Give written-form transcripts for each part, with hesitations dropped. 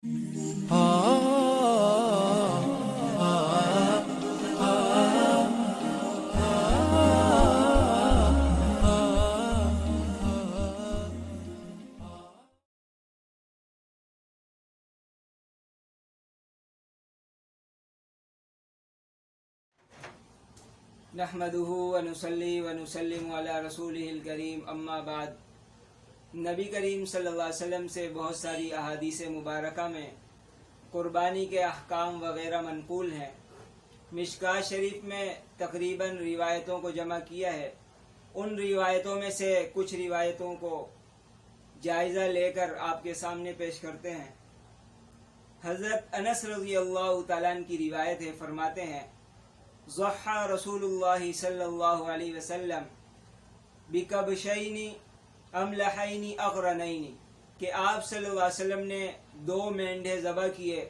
نحمدہ ونصلی ونسلم علی رسولہ الکریم اما بعد۔ نبی کریم صلی اللہ علیہ وسلم سے بہت ساری احادیث مبارکہ میں قربانی کے احکام وغیرہ منقول ہیں۔ مشکوٰۃ شریف میں تقریباً روایتوں کو جمع کیا ہے۔ ان روایتوں میں سے کچھ روایتوں کو جائزہ لے کر آپ کے سامنے پیش کرتے ہیں۔ حضرت انس رضی اللہ تعالیٰ عنہ کی روایت ہے، فرماتے ہیں ضحى رسول اللہ صلی اللہ علیہ وسلم بکبشین املحین اقرنین، کہ آپ صلی اللہ علیہ وسلم نے دو مینڈھے ذبح کیے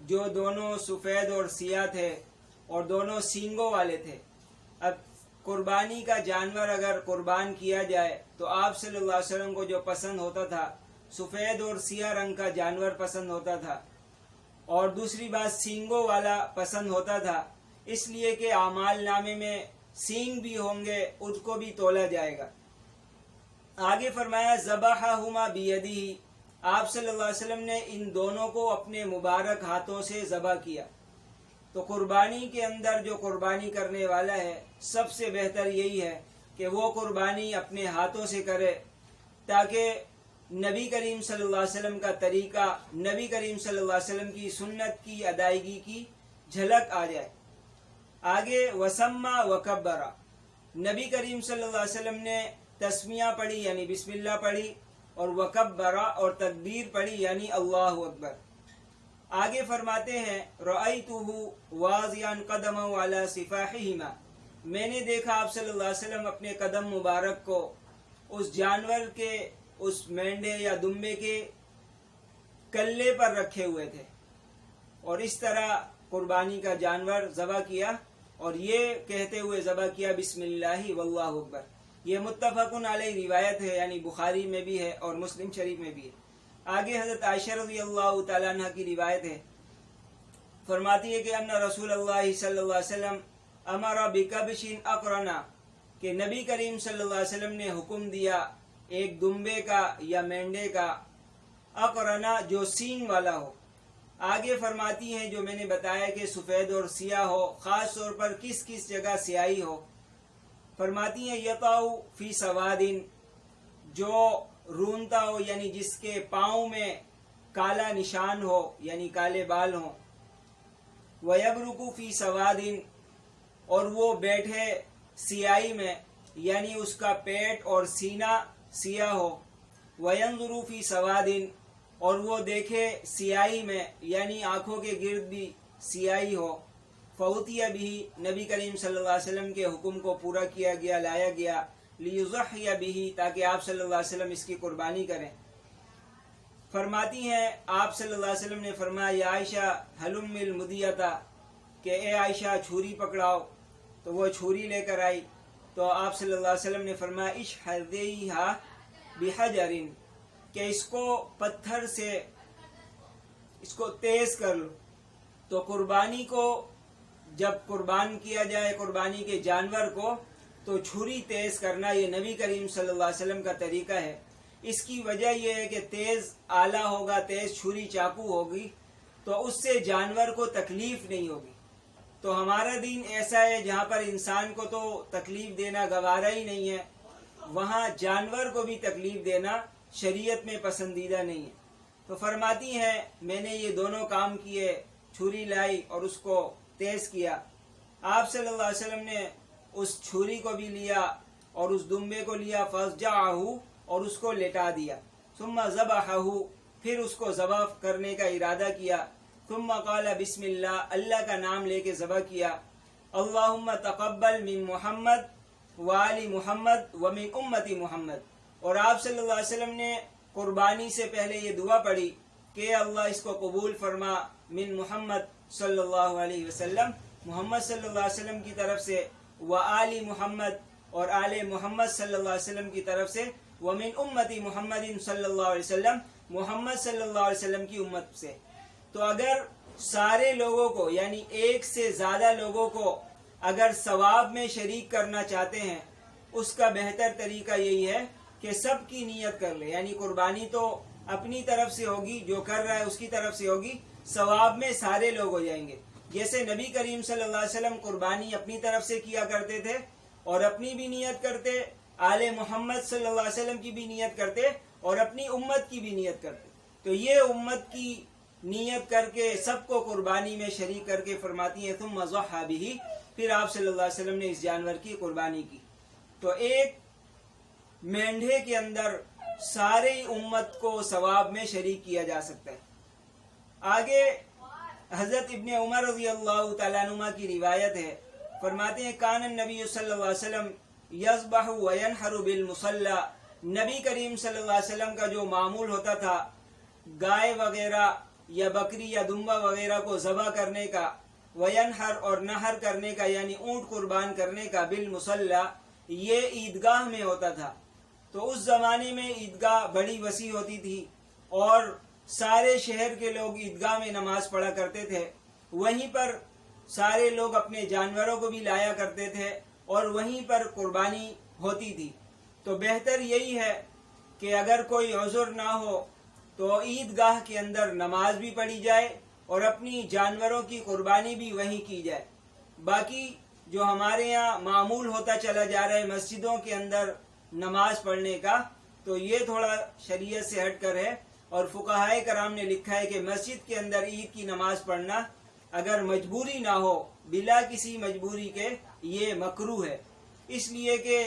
جو دونوں سفید اور سیاہ تھے اور دونوں سینگوں والے تھے۔ اب قربانی کا جانور اگر قربان کیا جائے تو آپ صلی اللہ علیہ وسلم کو جو پسند ہوتا تھا سفید اور سیاہ رنگ کا جانور پسند ہوتا تھا، اور دوسری بات سینگوں والا پسند ہوتا تھا، اس لیے کہ اعمال نامے میں سینگ بھی ہوں گے، اس کو بھی تولا جائے گا۔ آگے فرمایا ذبحہما بیدہ، آپ صلی اللہ علیہ وسلم نے ان دونوں کو اپنے مبارک ہاتھوں سے ذبح کیا۔ تو قربانی کے اندر جو قربانی کرنے والا ہے سب سے بہتر یہی ہے کہ وہ قربانی اپنے ہاتھوں سے کرے، تاکہ نبی کریم صلی اللہ علیہ وسلم کا طریقہ، نبی کریم صلی اللہ علیہ وسلم کی سنت کی ادائیگی کی جھلک آ جائے۔ آگے وسما وکبرا، نبی کریم صلی اللہ علیہ وسلم نے تسمیہ پڑھی یعنی بسم اللہ پڑھی، اور وکبرا اور تکبیر پڑھی یعنی اللہ اکبر۔ آگے فرماتے ہیں رأیتہ واضعا قدمہ علی صفاحہما، میں نے دیکھا آپ صلی اللہ علیہ وسلم اپنے قدم مبارک کو اس جانور کے، اس مینڈے یا دمبے کے کلے پر رکھے ہوئے تھے، اور اس طرح قربانی کا جانور ذبح کیا، اور یہ کہتے ہوئے ذبح کیا بسم اللہ واللہ اکبر۔ یہ متفق علیہ روایت ہے، یعنی بخاری میں بھی ہے اور مسلم شریف میں بھی ہے۔ آگے حضرت عائشہ رضی اللہ تعالیٰ عنہ کی روایت ہے، فرماتی ہے کہ ان رسول اللہ صلی اللہ علیہ وسلم امر بکبش اقرنا، کہ نبی کریم صلی اللہ علیہ وسلم نے حکم دیا ایک دمبے کا یا مینڈے کا، اقرنا جو سینگ والا ہو۔ آگے فرماتی ہیں جو میں نے بتایا کہ سفید اور سیاہ ہو، خاص طور پر کس کس جگہ سیاہی ہو، فرماتی ہیں یطاؤ فی سوادن، جو رونتا ہو یعنی جس کے پاؤں میں کالا نشان ہو یعنی کالے بال ہوں، ویبرکو فی سوادن، اور وہ بیٹھے سیاہی میں یعنی اس کا پیٹ اور سینہ سیاہ ہو، وینظرو فی سوادن، اور وہ دیکھے سیاہی میں یعنی آنکھوں کے گرد بھی سیاہی ہو، فوتیہ بھی، نبی کریم صلی اللہ علیہ وسلم کے حکم کو پورا کیا گیا، لایا گیا، لیضحی بھی، تاکہ آپ صلی اللہ علیہ وسلم اس کی قربانی کریں۔ فرماتی ہیں آپ صلی اللہ علیہ وسلم نے فرمایا یا عائشہ حلم المدیۃ، کہ اے عائشہ چھری پکڑاؤ، تو وہ چھری لے کر آئی، تو آپ صلی اللہ علیہ وسلم نے فرمایا اشحذیہا بحجر، کہ اس کو پتھر سے اس کو تیز کر لو۔ تو قربانی کو جب قربان کیا جائے، قربانی کے جانور کو، تو چھری تیز کرنا یہ نبی کریم صلی اللہ علیہ وسلم کا طریقہ ہے۔ اس کی وجہ یہ ہے کہ تیز آلہ ہوگا، تیز چھری چاقو ہوگی، تو اس سے جانور کو تکلیف نہیں ہوگی۔ تو ہمارا دین ایسا ہے جہاں پر انسان کو تو تکلیف دینا گوارا ہی نہیں ہے، وہاں جانور کو بھی تکلیف دینا شریعت میں پسندیدہ نہیں ہے۔ تو فرماتی ہیں میں نے یہ دونوں کام کیے، چھری لائی اور اس کو تیز کیا۔ آپ صلی اللہ علیہ وسلم نے اس چھری کو بھی لیا اور اس دمبے کو لیا، فَأَضْجَعَهُ، اور اس کو لٹا دیا، ثم ذبحہ، پھر اس کو ذبح کرنے کا ارادہ کیا، ثم قال بسم اللہ، اللہ کا نام لے کے ذبح کیا، اللہم تقبل من محمد وآل محمد ومن امتی محمد، اور آپ صلی اللہ علیہ وسلم نے قربانی سے پہلے یہ دعا پڑھی کہ اللہ اس کو قبول فرما من محمد صلی اللہ علیہ وسلم، محمد صلی اللہ علیہ وسلم کی طرف سے، وآل محمد، اور آل محمد صلی اللہ علیہ وسلم کی طرف سے، ومن امتی محمد صلی اللہ علیہ وسلم، محمد صلی اللہ علیہ وسلم کی امت سے. تو اگر سارے لوگوں کو یعنی ایک سے زیادہ لوگوں کو اگر ثواب میں شریک کرنا چاہتے ہیں، اس کا بہتر طریقہ یہی ہے کہ سب کی نیت کر لے. یعنی قربانی تو اپنی طرف سے ہوگی، جو کر رہا ہے اس کی طرف سے ہوگی، ثواب میں سارے لوگ ہو جائیں گے. جیسے نبی کریم صلی اللہ علیہ وسلم قربانی اپنی طرف سے کیا کرتے تھے اور اپنی بھی نیت کرتے، آل محمد صلی اللہ علیہ وسلم کی بھی نیت کرتے اور اپنی امت کی بھی نیت کرتے. تو یہ امت کی نیت کر کے سب کو قربانی میں شریک کر کے فرماتی ہیں ثم ضحى به، پھر آپ صلی اللہ علیہ وسلم نے اس جانور کی قربانی کی. تو ایک مینڈھے کے اندر ساری امت کو ثواب میں شریک کیا جا سکتا ہے. آگے حضرت ابن عمر رضی اللہ تعالیٰ عنہ کی روایت ہے، فرماتے ہیں کان النبی صلی اللہ علیہ وسلم یذبح وینحر بالمصلی، نبی کریم صلی اللہ علیہ وسلم کا جو معمول ہوتا تھا گائے وغیرہ یا بکری یا دمبا وغیرہ کو ذبح کرنے کا، وینحر اور نحر کرنے کا یعنی اونٹ قربان کرنے کا، بالمصلی یہ عیدگاہ میں ہوتا تھا. تو اس زمانے میں عیدگاہ بڑی وسیع ہوتی تھی اور سارے شہر کے لوگ عیدگاہ میں نماز پڑھا کرتے تھے. وہیں پر سارے لوگ اپنے جانوروں کو بھی لایا کرتے تھے اور وہیں پر قربانی ہوتی تھی. تو بہتر یہی ہے کہ اگر کوئی عذر نہ ہو تو عیدگاہ کے اندر نماز بھی پڑھی جائے اور اپنی جانوروں کی قربانی بھی وہیں کی جائے. باقی جو ہمارے یہاں معمول ہوتا چلا جا رہا ہے مسجدوں کے اندر نماز پڑھنے کا، تو یہ تھوڑا شریعت سے ہٹ کر ہے. اور فقہائے کرام نے لکھا ہے کہ مسجد کے اندر عید کی نماز پڑھنا اگر مجبوری نہ ہو، بلا کسی مجبوری کے، یہ مکروہ ہے. اس لیے کہ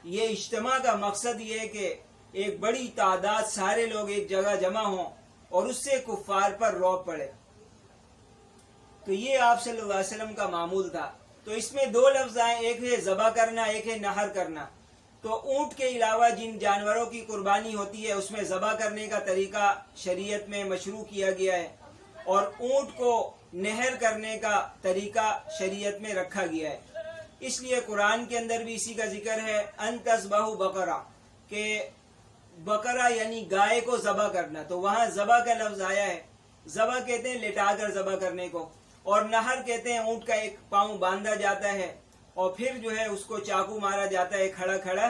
یہ اجتماع کا مقصد یہ ہے کہ ایک بڑی تعداد سارے لوگ ایک جگہ جمع ہوں اور اس سے کفار پر رعب پڑے. تو یہ آپ صلی اللہ علیہ وسلم کا معمول تھا. تو اس میں دو لفظ آئے، ایک ہے ذبح کرنا، ایک ہے نحر کرنا. تو اونٹ کے علاوہ جن جانوروں کی قربانی ہوتی ہے اس میں ذبح کرنے کا طریقہ شریعت میں مشروع کیا گیا ہے اور اونٹ کو نحر کرنے کا طریقہ شریعت میں رکھا گیا ہے. اس لیے قرآن کے اندر بھی اسی کا ذکر ہے ان تذبحوا بقرہ، کہ بقرہ یعنی گائے کو ذبح کرنا. تو وہاں ذبح کا لفظ آیا ہے. ذبح کہتے ہیں لٹا کر ذبح کرنے کو، اور نہر کہتے ہیں اونٹ کا ایک پاؤں باندھا جاتا ہے اور پھر جو ہے اس کو چاقو مارا جاتا ہے کھڑا کھڑا،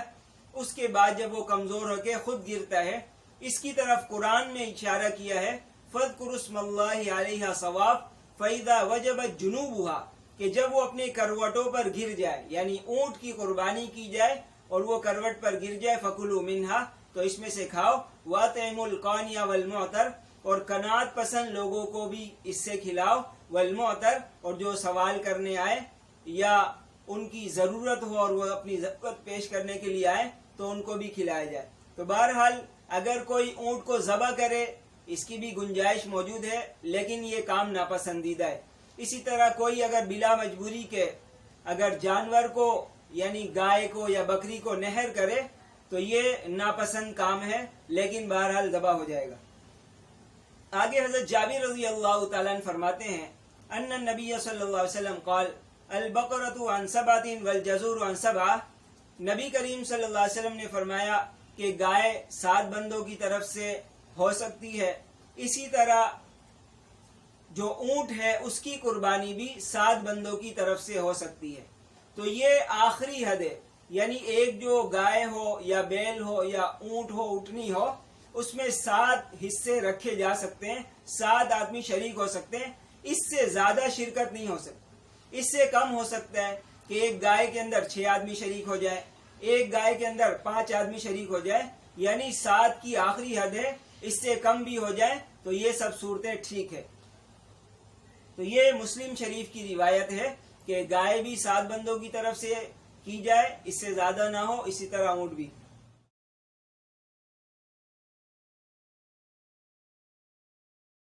اس کے بعد جب وہ کمزور ہو کے خود گرتا ہے. اس کی طرف قرآن میں اشارہ کیا ہے فَاذْكُرُوا اسْمَ اللَّهِ عَلَيْهَا صَوَافَ فَإِذَا وَجَبَتْ جُنُوبُهَا، کہ جب وہ اپنے کروٹوں پر گر جائے، یعنی اونٹ کی قربانی کی جائے اور وہ کروٹ پر گر جائے، فَكُلُوا مِنْهَا، تو اس میں سے کھاؤ، وَأَطْعِمُوا الْقَانِعَ وَالْمُعْتَرَ، اور قناعت پسند لوگوں کو بھی اس سے کھلاؤ، والمعتر، اور جو سوال کرنے آئے یا ان کی ضرورت ہو اور وہ اپنی ضرورت پیش کرنے کے لیے آئے تو ان کو بھی کھلایا جائے. تو بہرحال اگر کوئی اونٹ کو ذبح کرے اس کی بھی گنجائش موجود ہے، لیکن یہ کام ناپسندیدہ ہے. اسی طرح کوئی اگر بلا مجبوری کے اگر جانور کو یعنی گائے کو یا بکری کو نحر کرے تو یہ ناپسند کام ہے، لیکن بہرحال ذبح ہو جائے گا. آگے حضرت جابر رضی اللہ تعالیٰ عنہ فرماتے ہیں ان النبی صلی اللہ علیہ وسلم قال البقرۃ عن سبعۃ والجزور عن سبعۃ، نبی کریم صلی اللہ علیہ وسلم نے فرمایا کہ گائے 7 بندوں کی طرف سے ہو سکتی ہے، اسی طرح جو اونٹ ہے اس کی قربانی بھی 7 بندوں کی طرف سے ہو سکتی ہے. تو یہ آخری حد ہے، یعنی ایک جو گائے ہو یا بیل ہو یا اونٹ ہو اونٹنی ہو، اس میں 7 حصے رکھے جا سکتے ہیں، 7 آدمی شریک ہو سکتے ہیں. اس سے زیادہ شرکت نہیں ہو سکتی. اس سے کم ہو سکتا ہے کہ ایک گائے کے اندر 6 آدمی شریک ہو جائے، ایک گائے کے اندر 5 آدمی شریک ہو جائے، یعنی 7 کی آخری حد ہے. اس سے کم بھی ہو جائے تو یہ سب صورتیں ٹھیک ہے. تو یہ مسلم شریف کی روایت ہے کہ گائے بھی 7 بندوں کی طرف سے کی جائے، اس سے زیادہ نہ ہو، اسی طرح اونٹ بھی.